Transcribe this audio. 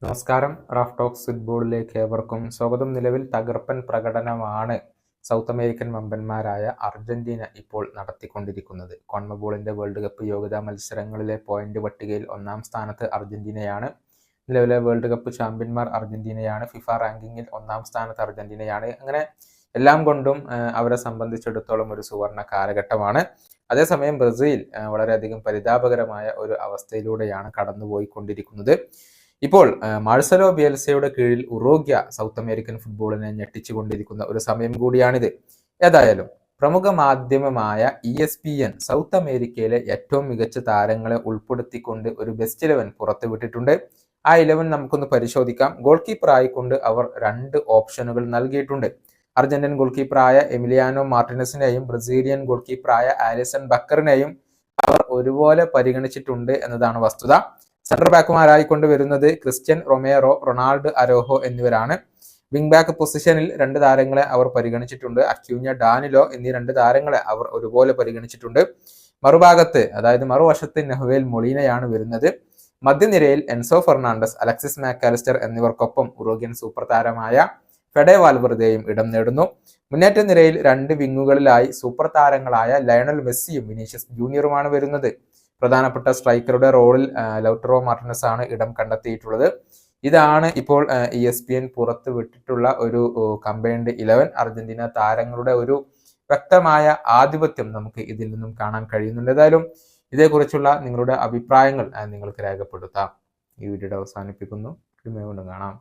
നമസ്കാരം. Raf talks ഫുട്ബോളിലേക്ക് ഏവർക്കും സ്വാഗതം. നിലവിൽ തകർപ്പൻ പ്രകടനമാണ് സൗത്ത് അമേരിക്കൻ വമ്പന്മാരായ അർജന്റീന ഇപ്പോൾ നടത്തിക്കൊണ്ടിരിക്കുന്നത്. കോൺമബോളിന്റെ വേൾഡ് കപ്പ് യോഗ്യതാ മത്സരങ്ങളിലെ പോയിന്റ് പട്ടികയിൽ ഒന്നാം സ്ഥാനത്ത് അർജന്റീനയാണ്. നിലവിലെ വേൾഡ് കപ്പ് ചാമ്പ്യന്മാർ അർജന്റീനയാണ്. ഫിഫ റാങ്കിങ്ങിൽ ഒന്നാം സ്ഥാനത്ത് അർജന്റീനയാണ്. അങ്ങനെ എല്ലാം കൊണ്ടും അവരെ സംബന്ധിച്ചിടത്തോളം ഒരു സുവർണ കാലഘട്ടമാണ്. അതേസമയം ബ്രസീൽ വളരെയധികം പരിതാപകരമായ ഒരു അവസ്ഥയിലൂടെയാണ് കടന്നുപോയിക്കൊണ്ടിരിക്കുന്നത്. ഇപ്പോൾ മാഴ്സലോ ബിയൽസയുടെ കീഴിൽ ഉറുഗ്വ സൗത്ത് അമേരിക്കൻ ഫുട്ബോളിനെ ഞെട്ടിച്ചുകൊണ്ടിരിക്കുന്ന ഒരു സമയം കൂടിയാണിത്. ഏതായാലും പ്രമുഖ മാധ്യമമായ ESPN സൗത്ത് അമേരിക്കയിലെ ഏറ്റവും മികച്ച താരങ്ങളെ ഉൾപ്പെടുത്തിക്കൊണ്ട് ഒരു ബെസ്റ്റ് 11 പുറത്തുവിട്ടിട്ടുണ്ട്. ആ 11 നമുക്കൊന്ന് പരിശോധിക്കാം. ഗോൾ കീപ്പർ ആയിക്കൊണ്ട് അവർ 2 ഓപ്ഷനുകൾ നൽകിയിട്ടുണ്ട്. അർജന്റീൻ ഗോൾ കീപ്പറായ എമിലിയാനോ മാർട്ടിനസിനെയും ബ്രസീലിയൻ ഗോൾ കീപ്പറായ ആലിസൺ ബക്കറിനെയും അവർ ഒരുപോലെ പരിഗണിച്ചിട്ടുണ്ട് എന്നതാണ് വസ്തുത. സെന്റർ ബാക്കുമാരായിക്കൊണ്ട് വരുന്നത് ക്രിസ്ത്യൻ റൊമേറോ, റൊണാൾഡ് അരോഹോ എന്നിവരാണ്. വിംഗ് ബാക്ക് പൊസിഷനിൽ 2 താരങ്ങളെ അവർ പരിഗണിച്ചിട്ടുണ്ട്. അക്യൂഞ്ഞ, ഡാനിലോ എന്നീ 2 താരങ്ങളെ അവർ ഒരുപോലെ പരിഗണിച്ചിട്ടുണ്ട്. മറുഭാഗത്ത്, അതായത് മറുവശത്ത് നെഹുവേൽ മൊളീനയാണ് വരുന്നത്. മധ്യനിരയിൽ എൻസോ ഫെർണാണ്ടസ്, അലക്സിസ് മാക്കാലിസ്റ്റർ എന്നിവർക്കൊപ്പം ഉറുഗ്വൻ സൂപ്പർ താരമായ ഫെഡെ വാൽവെർദെയും ഇടം നേടുന്നു. മുന്നേറ്റ നിരയിൽ 2 വിങ്ങുകളിലായി സൂപ്പർ താരങ്ങളായ ലയണൽ മെസ്സിയും വിനീഷ്യസ് ജൂനിയറുമാണ് വരുന്നത്. പ്രധാനപ്പെട്ട സ്ട്രൈക്കറുടെ റോളിൽ ലൗട്ടറോ മാർട്ടിനസ് ആണ് ഇടം കണ്ടെത്തിയിട്ടുള്ളത്. ഇതാണ് ഇപ്പോൾ ESPN പുറത്തു വിട്ടിട്ടുള്ള ഒരു കമ്പൈൻഡ് 11. അർജന്റീന താരങ്ങളുടെ ഒരു വ്യക്തമായ ആധിപത്യം നമുക്ക് ഇതിൽ നിന്നും കാണാൻ കഴിയുന്നുണ്ട്. ഏതായാലും ഇതേക്കുറിച്ചുള്ള നിങ്ങളുടെ അഭിപ്രായങ്ങൾ നിങ്ങൾക്ക് രേഖപ്പെടുത്താം. ഈ വീഡിയോ അവസാനിപ്പിക്കുന്നു. വീണ്ടും കാണാം.